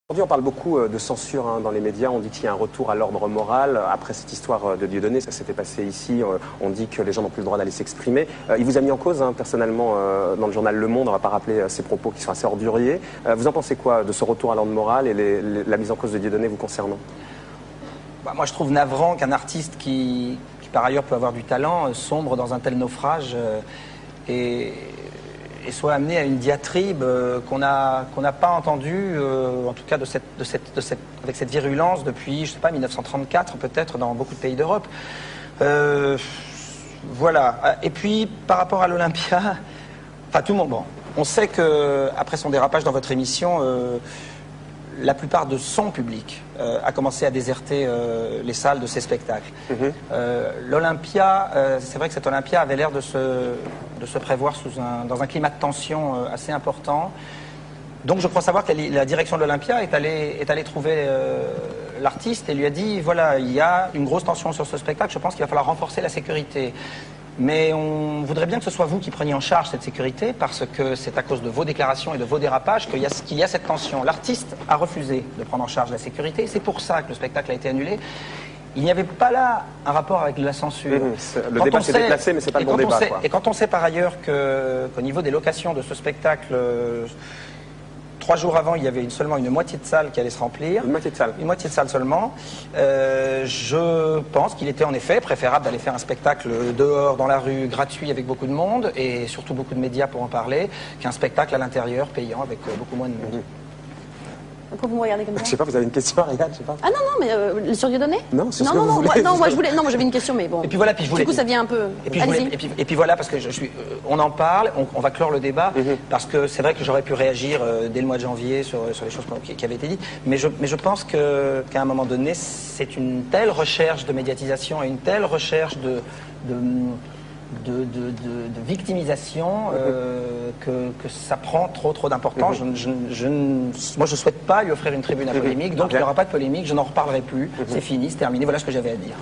Aujourd'hui, on parle beaucoup de censure dans les médias. On dit qu'il y a un retour à l'ordre moral. Après cette histoire de Dieudonné, ça s'était passé ici. On dit que les gens n'ont plus le droit d'aller s'exprimer. Il vous a mis en cause, personnellement, dans le journal Le Monde. On ne va pas rappeler ses propos qui sont assez orduriers. Vous en pensez quoi de ce retour à l'ordre moral et la mise en cause de Dieudonné vous concernant? Moi, je trouve navrant qu'un artiste qui, par ailleurs, peut avoir du talent, sombre dans un tel naufrage et soit amené à une diatribe qu'on n'a pas entendue, en tout cas avec cette virulence depuis, je sais pas, 1934 peut-être, dans beaucoup de pays d'Europe. Voilà. Et puis, par rapport à l'Olympia, enfin tout le monde, bon, on sait qu'après son dérapage dans votre émission, la plupart de son public a commencé à déserter les salles de ses spectacles. L'Olympia, c'est vrai que cet Olympia avait l'air de se prévoir dans un climat de tension assez important. Donc je crois savoir que la direction de l'Olympia est allée trouver l'artiste et lui a dit, voilà, il y a une grosse tension sur ce spectacle, je pense qu'il va falloir renforcer la sécurité. Mais on voudrait bien que ce soit vous qui preniez en charge cette sécurité, parce que c'est à cause de vos déclarations et de vos dérapages qu'il y a cette tension. L'artiste a refusé de prendre en charge la sécurité, et c'est pour ça que le spectacle a été annulé. Il n'y avait pas là un rapport avec la censure. Le débat s'est déplacé, mais c'est pas le bon débat. Et quand on sait par ailleurs qu'au niveau des locations de ce spectacle, 3 jours avant, il y avait seulement une moitié de salle qui allait se remplir. Une moitié de salle. Une moitié de salle seulement. Je pense qu'il était en effet préférable d'aller faire un spectacle dehors, dans la rue, gratuit, avec beaucoup de monde, et surtout beaucoup de médias pour en parler, qu'un spectacle à l'intérieur, payant, avec beaucoup moins de monde. Pourquoi vous me regardez comme ça? Je sais pas, vous avez une question, Ariane, je sais pas. Ah non, mais sur Dieudonné? Non, c'est ce que vous voulez. Moi j'avais une question, mais bon. Et puis voilà, puis je voulais. Du coup, ça vient un peu. Et puis voilà, parce que on en parle, on va clore le débat, parce que c'est vrai que j'aurais pu réagir dès le mois de janvier sur les choses qui avaient été dites, mais je pense qu'à un moment donné, c'est une telle recherche de médiatisation et une telle recherche de victimisation que ça prend trop d'importance. Moi, je ne souhaite pas lui offrir une tribune à polémique, donc il n'y aura pas de polémique, je n'en reparlerai plus, c'est fini, c'est terminé, voilà ce que j'avais à dire.